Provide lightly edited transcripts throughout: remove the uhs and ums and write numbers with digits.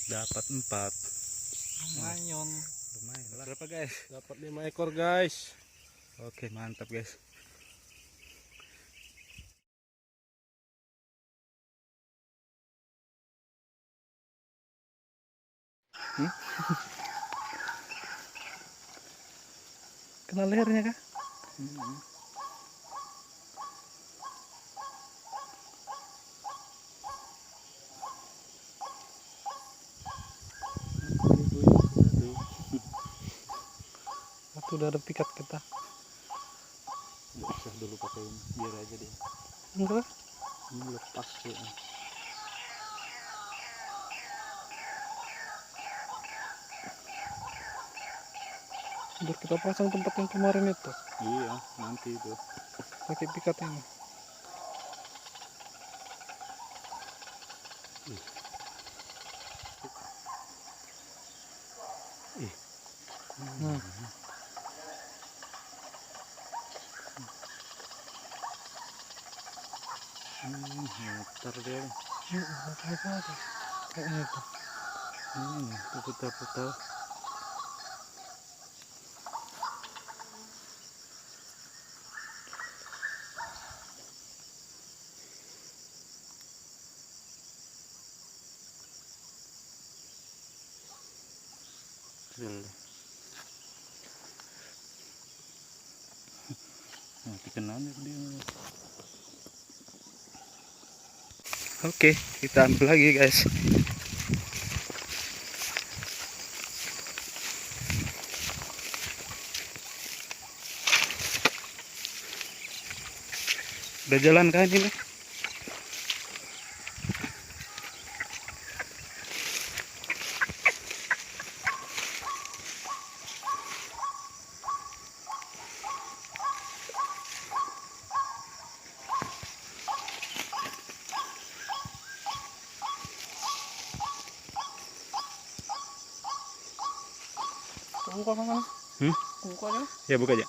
Dapat 4. Lumayan. Lumayan lah. Berapa guys? Dapat 5 ekor guys. Oke, mantap guys. Kena lehernya kah? Itu udah ada pikat kita. Nggak usah dulu pakai ini, biar aja deh. Enggak. Ini lepas ya. Biar kita pasang tempat yang kemarin itu. Iya, nanti itu. Pakai pikat ini. Nah. Muter dia. Kayaknya itu. Itu putar-putar. Nanti kenanya dia. Oke, kita ambil lagi guys. Udah jalan kan ini? Buka mana? Buka aja. Ya buka aja.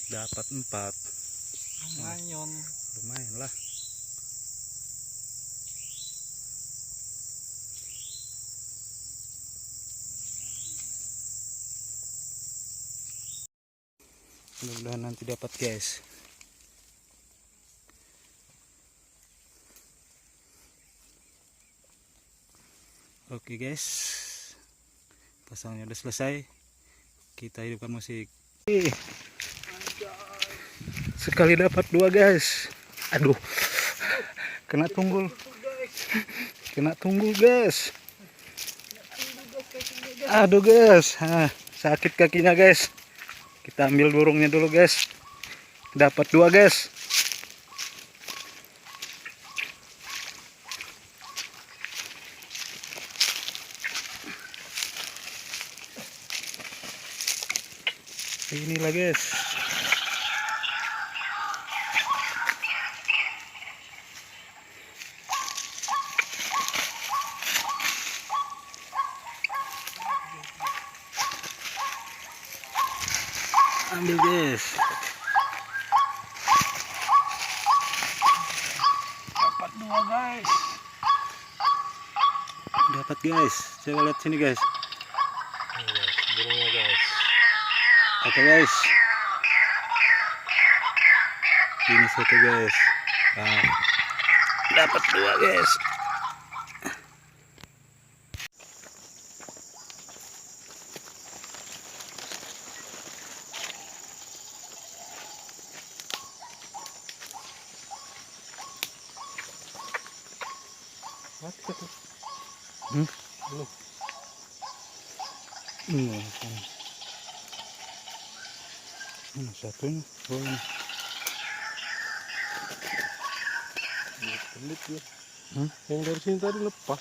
Dapat 4. Lumayan. Lumayan lah. Mudah-mudahan nanti dapat guys. Oke guys, pasangnya udah selesai. Kita hidupkan musik. Sekali dapat 2 guys. Aduh, kena tunggul. Kena tunggul guys. Aduh guys, sakit kakinya guys. Kita ambil burungnya dulu guys. Dapat 2 guys. Inilah guys. Ambil guys. Dapat 2 guys. Dapat guys. Coba lihat sini guys. Burungnya guys. Oke guys. Ini satu guys. Nah, dapat 2 guys. Belum. Satunya. Oh, ini. Pelit ya. Yang dari sini tadi lepas.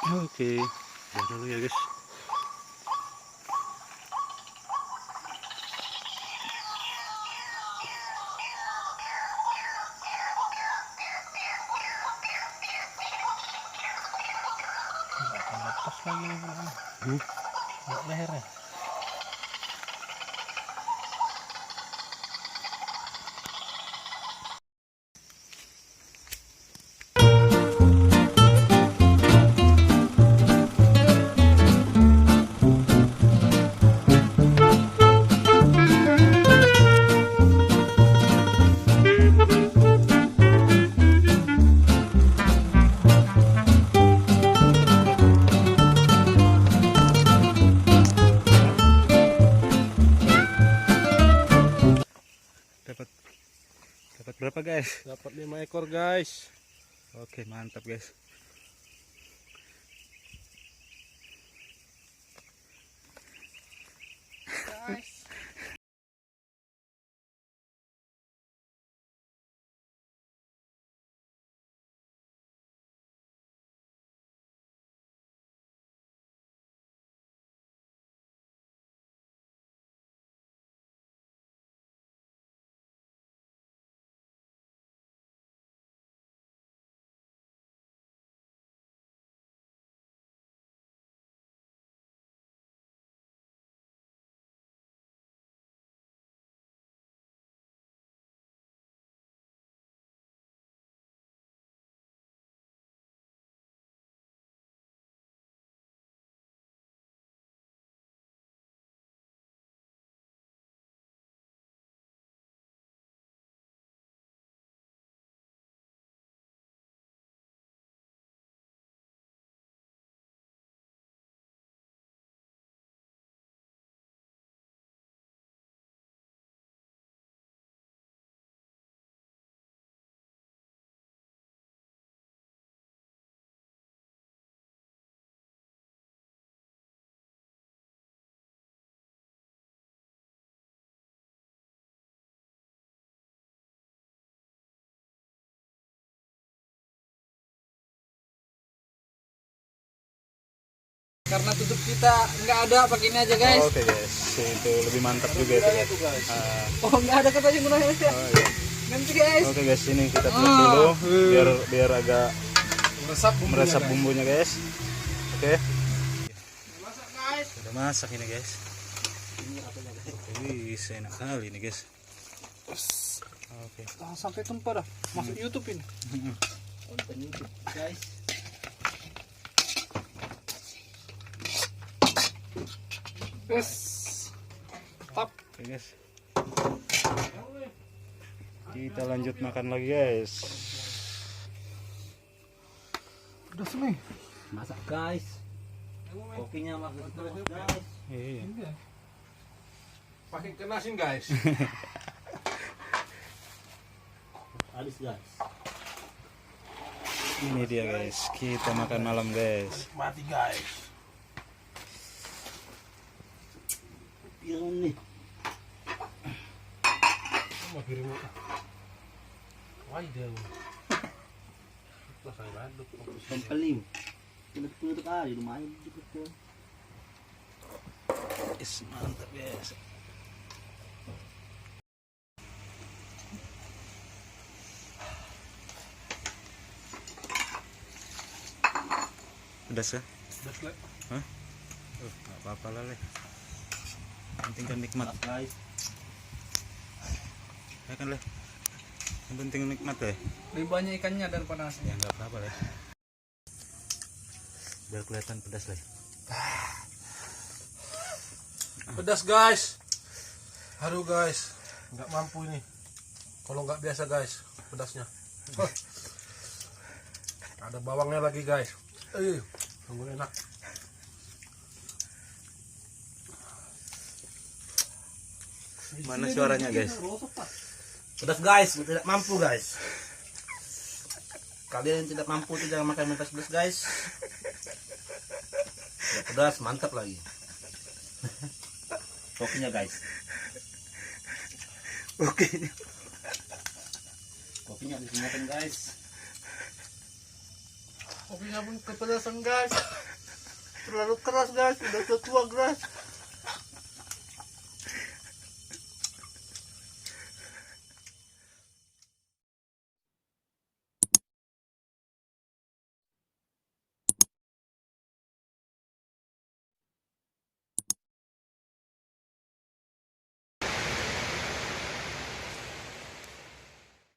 Oke, udah dulu ya guys. Lepas lagi lehernya. Dapat berapa guys? Dapat 5 ekor guys. Oke, mantap guys. Karena tutup kita nggak ada, pakai ini aja guys. Oke guys, itu lebih mantap juga itu guys. Oh nggak ada katanya gunanya. Oh, iya. Ganti guys. Oke guys, ini kita tutup dulu biar agak meresap bumbunya guys. Oke. Masak guys. Udah masak ini guys. Wih, enak kali ini guys. Oke. Jangan sampai tumpah dah. Masuk YouTube ini. Konten YouTube guys. Yes. Tap. Oke guys. Kita lanjut makan lagi guys. Udah sini. Masak guys. Kopinya masak terus guys. Iya. Pakai kenasin guys. Habis guys. Ini dia guys. Kita makan malam guys. Mati guys. Pirang nih. Mau kirim. Wah, dia. Lah saya aduk. Tempelim. Tutup aja lumayan dikit tuh. Is mantap guys. Pedas ya? Pedas le. Hah? Nggak apa-apa lah leh. Penting kan nikmat. Guys. Ya kan leh. Yang penting nikmat leh. Lebih banyak ikannya daripada nasi. Ya nggak apa-apa leh. Biar kelihatan pedas leh. Pedas guys. Aduh guys, nggak mampu ini. Kalau nggak biasa guys, pedasnya. Ada bawangnya lagi guys. Sungguh enak. Mana suaranya guys? Pedas guys, tidak mampu guys. Kalian yang tidak mampu tuh jangan makan pedas guys. Pedas mantap lagi. Kopinya guys. Oke. Kopinya disinyatin guys. Kopinya pun kepedasan guys. Terlalu keras guys, udah tua guys.